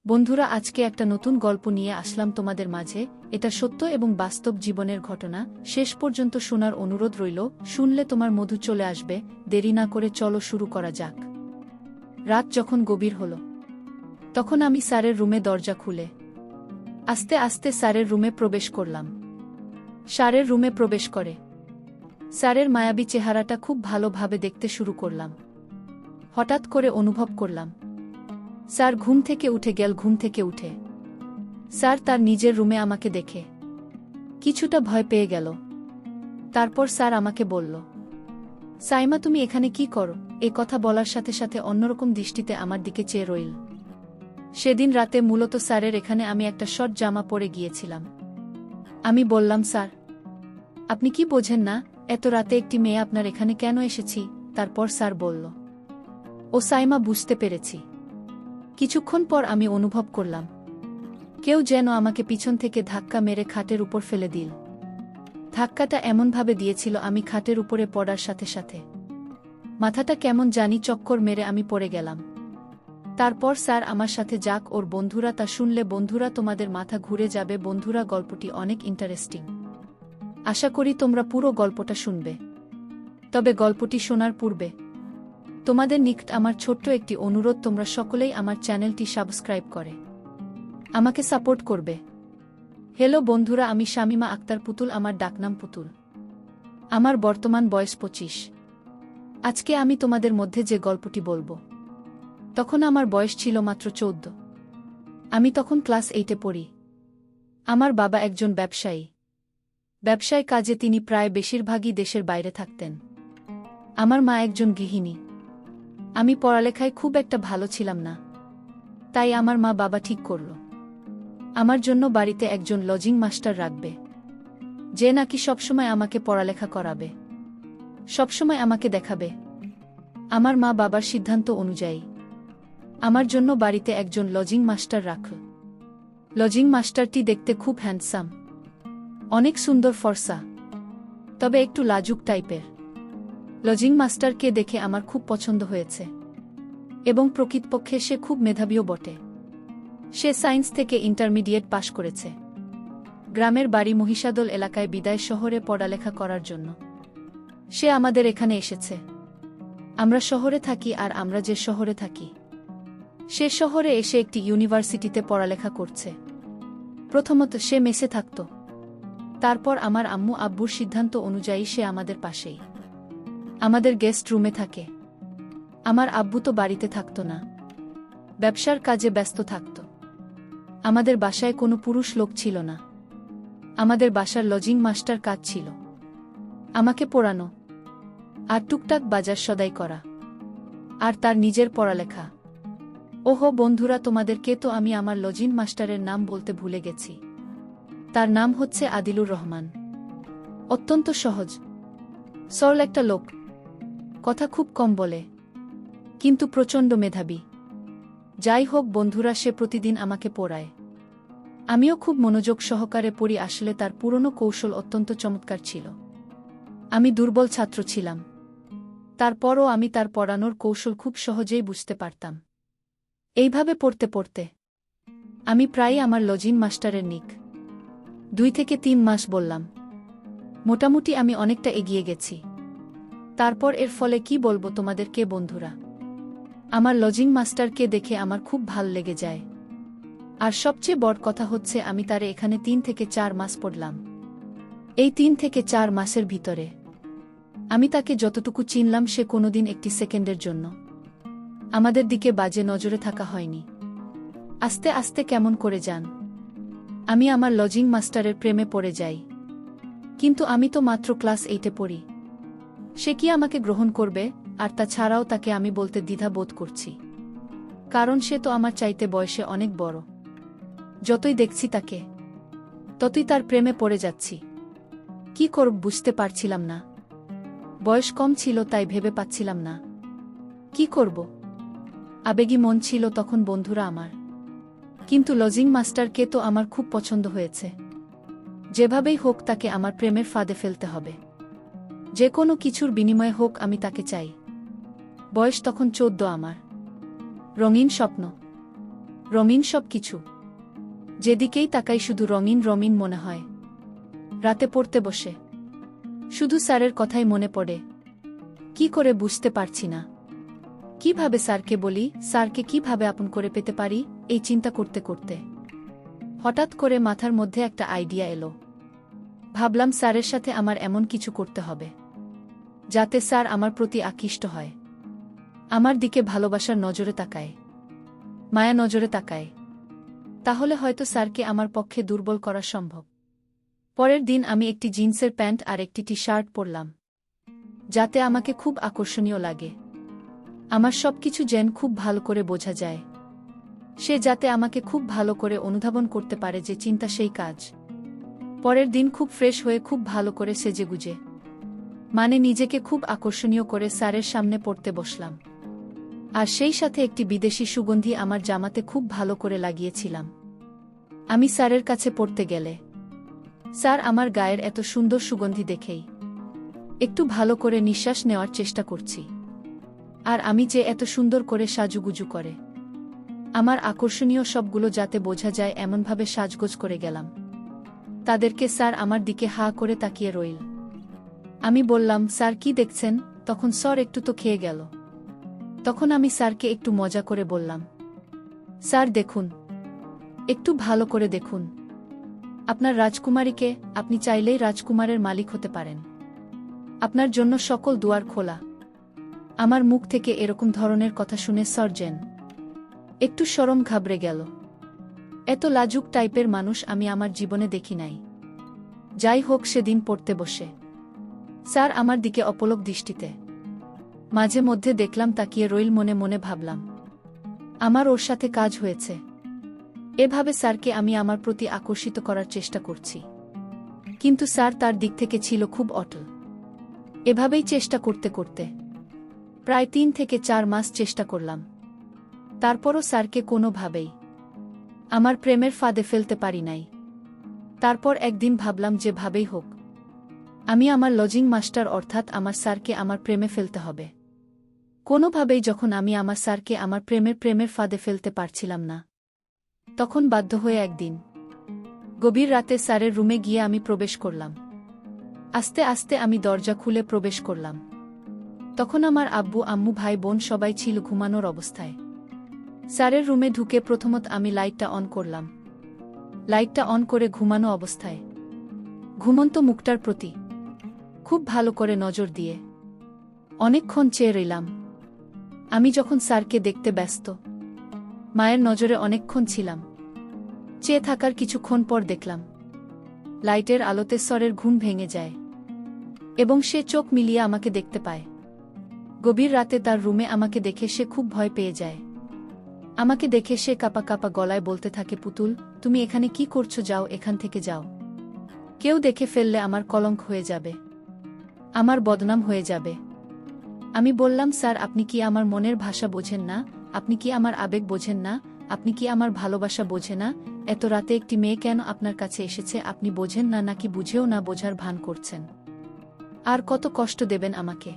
বন্ধুরা, আজকে একটা নতুন গল্প নিয়ে আসলাম তোমাদের মাঝে। এটা সত্য এবং বাস্তব জীবনের ঘটনা। শেষ পর্যন্ত শোনার অনুরোধ রইল। শুনলে তোমার মধু চলে আসবে। দেরি না করে চলো শুরু করা যাক। রাত যখন গভীর হল, তখন আমি স্যারের রুমে দরজা খুলে আস্তে আস্তে স্যারের রুমে প্রবেশ করলাম। স্যারের রুমে প্রবেশ করে স্যারের মায়াবী চেহারাটা খুব ভালোভাবে দেখতে শুরু করলাম। হঠাৎ করে অনুভব করলাম স্যার ঘুম থেকে উঠে স্যার তার নিজের রুমে আমাকে দেখে কিছুটা ভয় পেয়ে গেল। তারপর স্যার আমাকে বলল, সাইমা, তুমি এখানে কি করো? এ কথা বলার সাথে সাথে অন্যরকম দৃষ্টিতে আমার দিকে চেয়ে রইল। সেদিন রাতে মূলত স্যারের এখানে আমি একটা শর্ট জামা পরে গিয়েছিলাম। আমি বললাম, স্যার, আপনি কি বোঝেন না এত রাতে একটি মেয়ে আপনার এখানে কেন এসেছি? তারপর স্যার বলল, ও সাইমা, বুঝতে পেরেছি। কিছুক্ষণ পর আমি অনুভব করলাম কেউ যেন আমাকে পিছন থেকে ধাক্কা মেরে খাটের উপর ফেলে দিল। ধাক্কাটা এমনভাবে দিয়েছিল আমি খাটের উপরে পড়ার সাথে সাথে মাথাটা কেমন জানি চক্কর মেরে আমি পড়ে গেলাম। তারপর স্যার আমার সাথে যাক ওর বন্ধুরা তা শুনলে বন্ধুরা তোমাদের মাথা ঘুরে যাবে। বন্ধুরা, গল্পটি অনেক ইন্টারেস্টিং। আশা করি তোমরা পুরো গল্পটা শুনবে। তবে গল্পটি শোনার পূর্বে তোমাদের নিকট আমার ছোট্ট একটি অনুরোধ, তোমরা সকলেই আমার চ্যানেলটি সাবস্ক্রাইব করে আমাকে সাপোর্ট করবে। হ্যালো বন্ধুরা, আমি শামিমা আক্তার পুতুল, আমার ডাকনাম পুতুল। আমার বর্তমান বয়স 25। আজকে আমি তোমাদের মধ্যে যে গল্পটি বলবো, তখন আমার বয়স ছিল মাত্র 14। আমি তখন ক্লাস 8-এ পড়ি। আমার বাবা একজন ব্যবসায় কাজে তিনি প্রায় বেশিরভাগই দেশের বাইরে থাকতেন। আমার মা একজন গৃহিণী। আমি পড়ালেখায় খুব একটা ভালো ছিলাম না, তাই আমার মা বাবা ঠিক করল আমার জন্য বাড়িতে একজন লজিং মাস্টার রাখবে, যে নাকি সবসময় আমাকে পড়ালেখা করাবে, সবসময় আমাকে দেখাবে। আমার মা বাবার সিদ্ধান্ত অনুযায়ী আমার জন্য বাড়িতে একজন লজিং মাস্টার রাখল। লজিং মাস্টারটি দেখতে খুব হ্যান্ডসাম, অনেক সুন্দর ফর্সা, তবে একটু লাজুক টাইপের। লজিং মাস্টারকে দেখে আমার খুব পছন্দ হয়েছে এবং প্রকৃতপক্ষে সে খুব মেধাবীও বটে। সে সায়েন্স থেকে ইন্টারমিডিয়েট পাশ করেছে। গ্রামের বাড়ি মহিষাদল এলাকায়, বিদায় শহরে পড়ালেখা করার জন্য সে আমাদের এখানে এসেছে। আমরা শহরে থাকি, আর আমরা যে শহরে থাকি সে শহরে এসে একটি ইউনিভার্সিটিতে পড়ালেখা করছে। প্রথমত সে মেসে থাকত, তারপর আমার আম্মু আব্বুর সিদ্ধান্ত অনুযায়ী সে আমাদের পাশেই আমাদের গেস্ট রুমে থাকে। আমার আব্বু তো বাড়িতে থাকত না, ব্যবসার কাজে ব্যস্ত থাকত। আমাদের বাসায় কোনো পুরুষ লোক ছিল না। আমাদের বাসার লজিং মাস্টার কাজ ছিল আমাকে পড়ানো আর টুকটাক বাজার সদাই করা, আর তার নিজের পড়ালেখা। ওহো বন্ধুরা, তোমাদেরকে তো আমি আমার লজিং মাস্টারের নাম বলতে ভুলে গেছি। তার নাম হচ্ছে আদিলুর রহমান। অত্যন্ত সহজ সরল একটা লোক, কথা খুব কম বলে, কিন্তু প্রচণ্ড মেধাবী। যাই হোক বন্ধুরা, সে প্রতিদিন আমাকে পড়ায়। আমিও খুব মনোযোগ সহকারে পড়ি। আসলে তার পুরনো কৌশল অত্যন্ত চমৎকার ছিল। আমি দুর্বল ছাত্র ছিলাম, তারপরও আমি তার পড়ানোর কৌশল খুব সহজেই বুঝতে পারতাম। এইভাবে পড়তে পড়তে আমি প্রায়ই আমার লজিং মাস্টারের নিক 2 থেকে 3 মাস বললাম, মোটামুটি আমি অনেকটা এগিয়ে গেছি। তারপর এর ফলে কি বলবো তোমাদেরকে বন্ধুরা, আমার লজিং মাস্টারকে দেখে আমার খুব ভাল লেগে যায়। আর সবচেয়ে বড় কথা হচ্ছে আমি তারে এখানে 3 থেকে 4 মাস পড়লাম। এই 3 থেকে 4 মাসের ভিতরে আমি তাকে যতটুকু চিনলাম, সে কোনোদিন একটি সেকেন্ডের জন্য আমাদের দিকে বাজে নজরে থাকা হয়নি। আস্তে আস্তে কেমন করে যান আমি আমার লজিং মাস্টারের প্রেমে পড়ে যাই। কিন্তু আমি তো মাত্র ক্লাস 8-এ পড়ি। সে কি আমাকে গ্রহণ করবে? আর তাছাড়াও তাকে আমি বলতে দ্বিধা বোধ করছি, কারণ সে তো আমার চাইতে বয়সে অনেক বড়। যতই দেখছি তাকে, ততই তার প্রেমে পড়ে যাচ্ছি। কি করব বুঝতে পারছিলাম না। বয়স কম ছিল, তাই ভেবে পাচ্ছিলাম না কি করব। আবেগী মন ছিল তখন বন্ধুরা আমার। কিন্তু লজিং মাস্টারকে তো আমার খুব পছন্দ হয়েছে। যেভাবেই হোক তাকে আমার প্রেমের ফাঁদে ফেলতে হবে। যে কোনো কিছুর বিনিময়ে হোক আমি তাকে চাই। বয়স তখন 14 আমার। রঙিন স্বপ্ন, রঙিন সব কিছু। যেদিকেই তাকাই শুধু রঙিন রঙিন মনে হয়। রাতে পড়তে বসে শুধু স্যারের কথাই মনে পড়ে। কি করে বুঝতে পারছি না। কিভাবে স্যারকে বলি, স্যারকে কিভাবে আপন করে পেতে পারি, এই চিন্তা করতে করতে হঠাৎ করে মাথার মধ্যে একটা আইডিয়া এলো। ভাবলাম স্যারের সাথে আমার এমন কিছু করতে হবে যাতে স্যার আমার প্রতি আকৃষ্ট হয়, আমার দিকে ভালোবাসার নজরে তাকায়, মায়া নজরে তাকায়। তাহলে হয়তো স্যারকে আমার পক্ষে দুর্বল করা সম্ভব। পরের দিন আমি একটি জিন্সের প্যান্ট আর একটি টি শার্ট পরলাম, যাতে আমাকে খুব আকর্ষণীয় লাগে। আমার সবকিছু যেন খুব ভালো করে বোঝা যায়, সে যাতে আমাকে খুব ভালো করে অনুধাবন করতে পারে যে চিন্তা সেই কাজ। পরের দিন খুব ফ্রেশ হয়ে খুব ভালো করে সেজেগুজে, মানে নিজেকে খুব আকর্ষণীয় করে স্যারের সামনে পড়তে বসলাম। আর সেই সাথে একটি বিদেশি সুগন্ধি আমার জামাতে খুব ভালো করে লাগিয়েছিলাম। আমি স্যারের কাছে পড়তে গেলে স্যার আমার গায়ের এত সুন্দর সুগন্ধি দেখেই একটু ভালো করে নিঃশ্বাস নেওয়ার চেষ্টা করছি। আর আমি যে এত সুন্দর করে সাজুগুজু করে আমার আকর্ষণীয় সবগুলো যাতে বোঝা যায় এমনভাবে সাজগোজ করে গেলাম। তাদেরকে স্যার আমার দিকে হা করে তাকিয়ে রইল। আমি বললাম, স্যার কি দেখছেন? তখন স্যার একটু তো খেয়ে গেল। তখন আমি স্যারকে একটু মজা করে বললাম, স্যার দেখুন, একটু ভালো করে দেখুন আপনার রাজকুমারীকে। আপনি চাইলেই রাজকুমারের মালিক হতে পারেন। আপনার জন্য সকল দুয়ার খোলা। আমার মুখ থেকে এরকম ধরনের কথা শুনে সার্জেন একটু শরম ঘাবড়ে গেল। এত লাজুক টাইপের মানুষ আমি আমার জীবনে দেখি নাই। যাই হোক, সেদিন পড়তে বসে স্যার আমার দিকে অপলক দৃষ্টিতে মাঝে মধ্যে দেখলাম তাকিয়ে রইল। মনে মনে ভাবলাম, আমার ওর সাথে কাজ হয়েছে। এভাবে স্যারকে আমি আমার প্রতি আকর্ষিত করার চেষ্টা করছি, কিন্তু স্যার তার দিক থেকে ছিল খুব অটল। এভাবেই চেষ্টা করতে করতে প্রায় 3 থেকে 4 মাস চেষ্টা করলাম। তারপরও স্যারকে কোনোভাবেই আমার প্রেমের ফাঁদে ফেলতে পারি নাই। তারপর একদিন ভাবলাম, যেভাবেই হোক আমি আমার লজিং মাস্টার অর্থাৎ আমার স্যারকে আমার প্রেমে ফেলতে হবে কোনোভাবেই। যখন আমি আমার স্যারকে আমার প্রেমের ফাঁদে ফেলতে পারছিলাম না, তখন বাধ্য হয়ে একদিন গভীর রাতে স্যারের রুমে গিয়ে আমি প্রবেশ করলাম। আস্তে আস্তে আমি দরজা খুলে প্রবেশ করলাম। তখন আমার আব্বু আম্মু ভাই বোন সবাই ছিল ঘুমানোর অবস্থায়। স্যারের রুমে ঢুকে প্রথমত আমি লাইটটা অন করলাম। লাইটটা অন করে ঘুমানো অবস্থায় ঘুমন্ত মুখটার প্রতি খুব ভালো করে নজর দিয়ে অনেকক্ষণ চেয়ে রইলাম। আমি যখন স্যারকে দেখতে ব্যস্ত মায়ের নজরে অনেকক্ষণ ছিলাম। চেয়ে থাকার কিছুক্ষণ পর দেখলাম লাইটের আলোতে স্যারের ঘুম ভেঙে যায় এবং সে চোখ মিলিয়ে আমাকে দেখতে পায়। গভীর রাতে তার রুমে আমাকে দেখে সে খুব ভয় পেয়ে যায়। আমাকে দেখে সে কাপা কাপা গলায় বলতে থাকে, পুতুল, তুমি এখানে কি করছো? যাও, এখান থেকে যাও। কেউ দেখে ফেললে আমার কলঙ্ক হয়ে যাবে, আমার বদনাম হয়ে যাবে। আমি বললাম, স্যার, আপনি কি আমার মনের ভাষা বোঝেন না? আপনি কি আমার আবেগ বোঝেন না? আপনি কি আমার ভালোবাসা বোঝে না? এত রাতে একটি মেয়ে কেন আপনার কাছে এসেছে আপনি বোঝেন না, নাকি বুঝেও না বোঝার ভান করছেন? আর কত কষ্ট দেবেন আমাকে?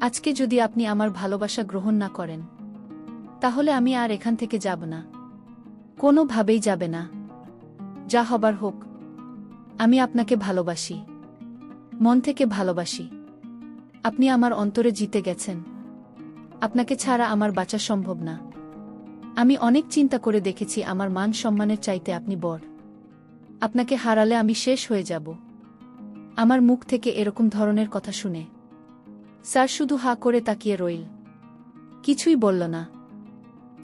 আজকে যদি আপনি আমার ভালোবাসা গ্রহণ না করেন, তাহলে আমি আর এখান থেকে যাব না, কোনোভাবেই যাবে না। যা হবার হোক। আমি আপনাকে ভালোবাসি, মন থেকে ভালোবাসি। আপনি আমার অন্তরে জিতে গেছেন। আপনাকে ছাড়া আমার বাঁচা সম্ভব না। আমি অনেক চিন্তা করে দেখেছি, আমার মান সম্মানের চাইতে আপনি বড়। আপনাকে হারালে আমি শেষ হয়ে যাব। আমার মুখ থেকে এরকম ধরনের কথা শুনে স্যার শুধু হা করে তাকিয়ে রইল, কিছুই বলল না।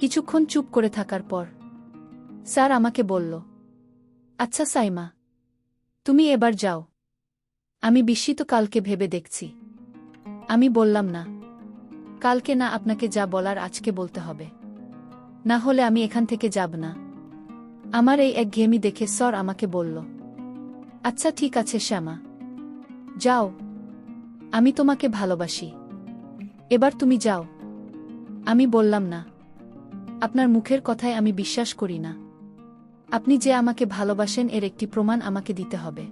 কিছুক্ষণ চুপ করে থাকার পর স্যার আমাকে বলল, আচ্ছা সাইমা, তুমি এবার যাও। আমি বিস্মিত, কালকে ভেবে দেখছি। আমি বললাম, না, কালকে না, আপনাকে যা বলার আজকে বলতে হবে, না হলে আমি এখান থেকে যাব না। আমার এই একঘেয়েমি দেখে স্যার আমাকে বলল, আচ্ছা ঠিক আছে শ্যামা, যাও, আমি তোমাকে ভালোবাসি, এবার তুমি যাও। আমি বললাম, না, আপনার মুখের কথায় আমি বিশ্বাস করি না। আপনি যে আমাকে ভালোবাসেন এর একটি প্রমাণ আমাকে দিতে হবে,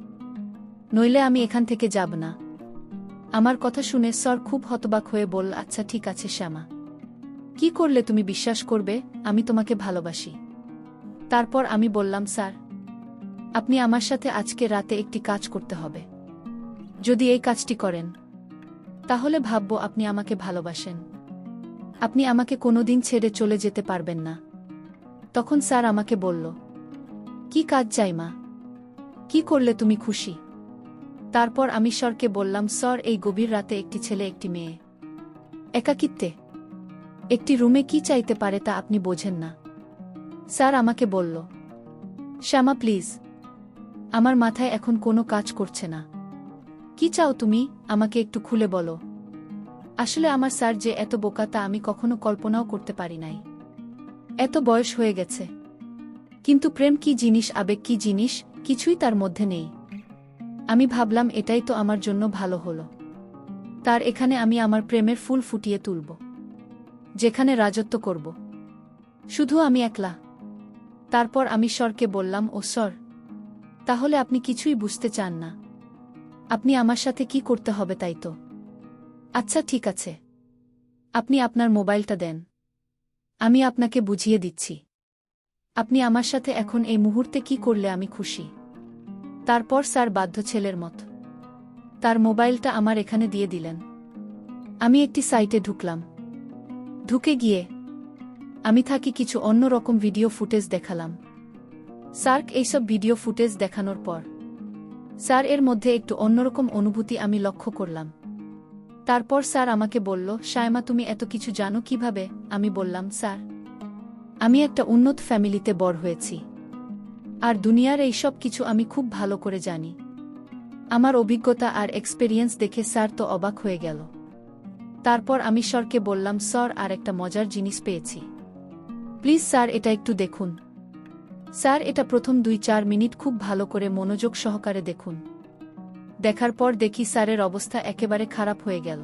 নইলে আমি এখান থেকে যাব না। আমার কথা শুনে স্যার খুব হতবাক হয়ে বলল, আচ্ছা ঠিক আছে শ্যামা, কি করলে তুমি বিশ্বাস করবে আমি তোমাকে ভালোবাসি? তারপর আমি বললাম, স্যার, আপনি আমার সাথে আজকে রাতে একটি কাজ করতে হবে। যদি এই কাজটি করেন তাহলে ভাববো আপনি আমাকে ভালোবাসেন। আপনি আমাকে কোনোদিন ছেড়ে চলে যেতে পারবেন না। তখন স্যার আমাকে বলল, কি কাজ চাই মা? কি করলে তুমি খুশি? তারপর আমি স্যারকে বললাম, স্যার, এই গভীর রাতে একটি ছেলে একটি মেয়ে একাকিত্বে একটি রুমে কি চাইতে পারে তা আপনি বোঝেন না। স্যার আমাকে বলল, শ্যামা প্লিজ, আমার মাথায় এখন কোনো কাজ করছে না। কি চাও তুমি, আমাকে একটু খুলে বলো। আসলে আমার স্যার যে এত বোকা তা আমি কখনো কল্পনাও করতে পারি নাই। এত বয়স হয়ে গেছে, কিন্তু প্রেম কি জিনিস, আবেগ কি জিনিস, কিছুই তার মধ্যে নেই। আমি ভাবলাম এটাই তো আমার জন্য ভালো হলো। তার এখানে আমি আমার প্রেমের ফুল ফুটিয়ে তুলব, যেখানে রাজত্ব করব শুধু আমি একলা। তারপর আমি স্যারকে বললাম, ও স্যার, তাহলে আপনি কিছুই বুঝতে চান না? আপনি আমার সাথে কি করতে হবে তাই তো? আচ্ছা ঠিক আছে, আপনি আপনার মোবাইলটা দেন, আমি আপনাকে বুঝিয়ে দিচ্ছি। আপনি আমার সাথে এখন এই মুহূর্তে কি করলে আমি খুশি। তারপর স্যার বাধ্য ছেলের মত তার মোবাইলটা আমার এখানে দিয়ে দিলেন। আমি একটি সাইটে ঢুকলাম। ঢুকে গিয়ে আমি থাকি কিছু অন্যরকম ভিডিও ফুটেজ দেখালাম। স্যার এইসব ভিডিও ফুটেজ দেখানোর পর স্যার এর মধ্যে একটু অন্যরকম অনুভূতি আমি লক্ষ্য করলাম। তারপর স্যার আমাকে বলল, শায়মা তুমি এত কিছু জানো কিভাবে? আমি বললাম, স্যার, আমি একটা উন্নত ফ্যামিলিতে বড় হয়েছি, আর দুনিয়ার এই সব কিছু আমি খুব ভালো করে জানি। আমার অভিজ্ঞতা আর এক্সপেরিয়েন্স দেখে স্যার তো অবাক হয়ে গেল। তারপর আমি স্যারকে বললাম, স্যার, আর একটা মজার জিনিস পেয়েছি, প্লিজ স্যার এটা একটু দেখুন। স্যার এটা প্রথম 2-4 মিনিট খুব ভালো করে মনোযোগ সহকারে দেখুন। দেখার পর দেখি স্যারের অবস্থা একেবারে খারাপ হয়ে গেল।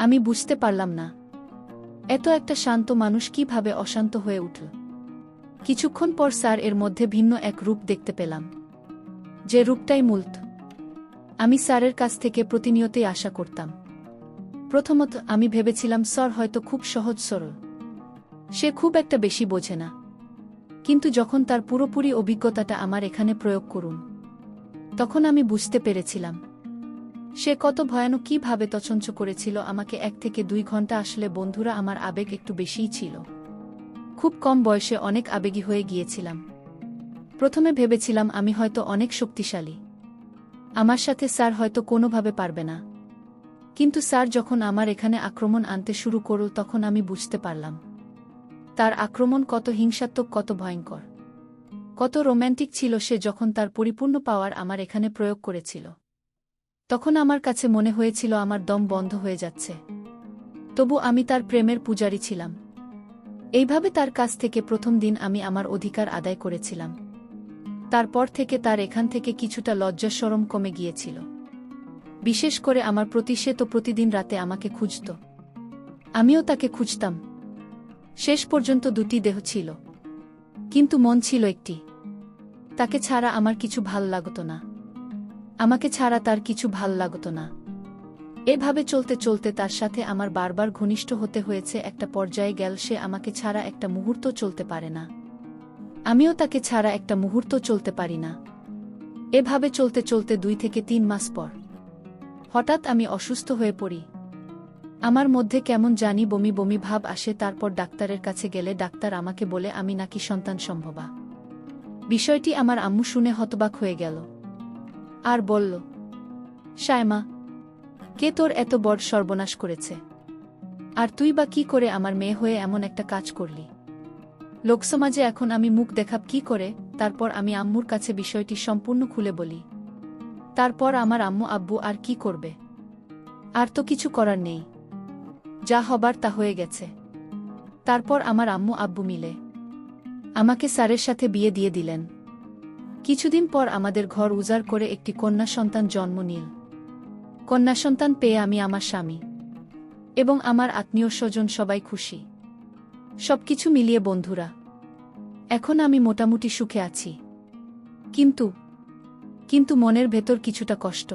আমি বুঝতে পারলাম না এত একটা শান্ত মানুষ কিভাবে অশান্ত হয়ে উঠল। কিছুক্ষণ পর স্যার এর মধ্যে ভিন্ন এক রূপ দেখতে পেলাম, যে রূপটাই মূলত আমি স্যারের কাছ থেকে প্রতিনিয়তই আশা করতাম। প্রথমত আমি ভেবেছিলাম স্যার হয়তো খুব সহজ সরল, সে খুব একটা বেশি বোঝে না। কিন্তু যখন তার পুরোপুরি অভিজ্ঞতাটা আমার এখানে প্রয়োগ করুন, তখন আমি বুঝতে পেরেছিলাম সে কত ভয়ানক, কিভাবে তছঞ্চ করেছিল আমাকে 1 থেকে 2 ঘন্টা। আসলে বন্ধুরা, আমার আবেগ একটু বেশিই ছিল। খুব কম বয়সে অনেক আবেগী হয়ে গিয়েছিলাম। প্রথমে ভেবেছিলাম আমি হয়তো অনেক শক্তিশালী, আমার সাথে স্যার হয়তো কোনোভাবে পারবে না। কিন্তু স্যার যখন আমার এখানে আক্রমণ আনতে শুরু করল, তখন আমি বুঝতে পারলাম তার আক্রমণ কত হিংসাত্মক, কত ভয়ঙ্কর, কত রোম্যান্টিক ছিল। সে যখন তার পরিপূর্ণ পাওয়ার আমার এখানে প্রয়োগ করেছিল, তখন আমার কাছে মনে হয়েছিল আমার দম বন্ধ হয়ে যাচ্ছে। তবু আমি তার প্রেমের পূজারী ছিলাম। এইভাবে তার কাছ থেকে প্রথম দিন আমি আমার অধিকার আদায় করেছিলাম। তারপর থেকে তার এখান থেকে কিছুটা লজ্জা শরম কমে গিয়েছিল। বিশেষ করে আমার প্রতি। সে তো প্রতিদিন রাতে আমাকে খুঁজত, আমিও তাকে খুঁজতাম। শেষ পর্যন্ত 2টি দেহ ছিল, কিন্তু মন ছিল একটি। তাকে ছাড়া আমার কিছু ভাল লাগত না, আমাকে ছাড়া তার কিছু ভাল লাগত না। এভাবে চলতে চলতে তার সাথে আমার বারবার ঘনিষ্ঠ হতে হয়েছে। একটা পর্যায়ে গেল সে আমাকে ছাড়া একটা মুহূর্ত চলতে পারে না, আমিও তাকে ছাড়া একটা মুহূর্ত চলতে পারি না। এভাবে চলতে চলতে 2 থেকে 3 মাস পর হঠাৎ আমি অসুস্থ হয়ে পড়ি। আমার মধ্যে কেমন জানি বমি বমি ভাব আসে। তারপর ডাক্তারের কাছে গেলে ডাক্তার আমাকে বলে আমি নাকি সন্তান সম্ভবা। বিষয়টি আমার আম্মু শুনে হতবাক হয়ে গেল আর বলল, শায়মা, কে তোর এত বড় সর্বনাশ করেছে? আর তুই বা কি করে আমার মেয়ে হয়ে এমন একটা কাজ করলি? লোকসমাজে এখন আমি মুখ দেখাব কি করে? তারপর আমি আম্মুর কাছে বিষয়টি সম্পূর্ণ খুলে বলি। তারপর আমার আম্মু আব্বু আর কি করবে? আর তো কিছু করার নেই, যা হবার তা হয়ে গেছে। তারপর আমার আম্মু আব্বু মিলে আমাকে স্যারের সাথে বিয়ে দিয়ে দিলেন। কিছুদিন পর আমাদের ঘর উজাড় করে একটি কন্যা সন্তান জন্ম নিল। কন্যা সন্তান পেয়ে আমি, আমার স্বামী এবং আমার আত্মীয় স্বজন সবাই খুশি। সবকিছু মিলিয়ে বন্ধুরা, এখন আমি মোটামুটি সুখে আছি। কিন্তু মনের ভেতর কিছুটা কষ্ট।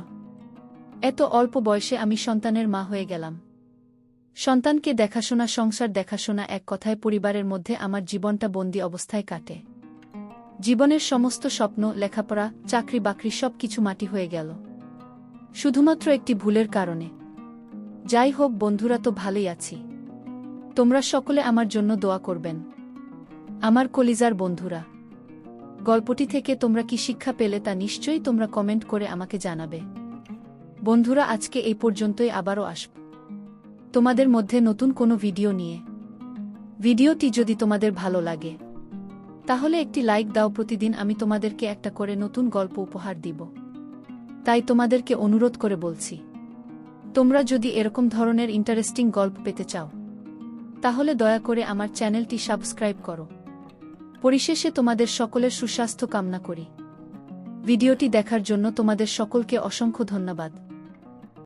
এত অল্প বয়সে আমি সন্তানের মা হয়ে গেলাম। সন্তানকে দেখাশোনা, সংসার দেখাশোনা, এক কথায় পরিবারের মধ্যে আমার জীবনটা বন্দি অবস্থায় কাটে। জীবনের সমস্ত স্বপ্ন, লেখাপড়া, চাকরি বাকরি সব কিছু মাটি হয়ে গেল শুধুমাত্র একটি ভুলের কারণে। যাই হোক বন্ধুরা, তো ভালোই আছি। তোমরা সকলে আমার জন্য দোয়া করবেন। আমার কলিজার বন্ধুরা, গল্পটি থেকে তোমরা কি শিক্ষা পেলে তা নিশ্চয়ই তোমরা কমেন্ট করে আমাকে জানাবে। বন্ধুরা, আজকে এই পর্যন্তই, আবারও আসব তোমাদের মধ্যে নতুন কোনো ভিডিও নিয়ে। ভিডিওটি যদি তোমাদের ভালো লাগে তাহলে একটি লাইক দাও। প্রতিদিন আমি তোমাদেরকে একটা করে নতুন গল্প উপহার দিব, তাই তোমাদেরকে অনুরোধ করে বলছি, তোমরা যদি এরকম ধরনের ইন্টারেস্টিং গল্প পেতে চাও তাহলে দয়া করে আমার চ্যানেলটি সাবস্ক্রাইব করো। পরিশেষে তোমাদের সকলের সুস্বাস্থ্য কামনা করি। ভিডিওটি দেখার জন্য তোমাদের সকলকে অসংখ্য ধন্যবাদ।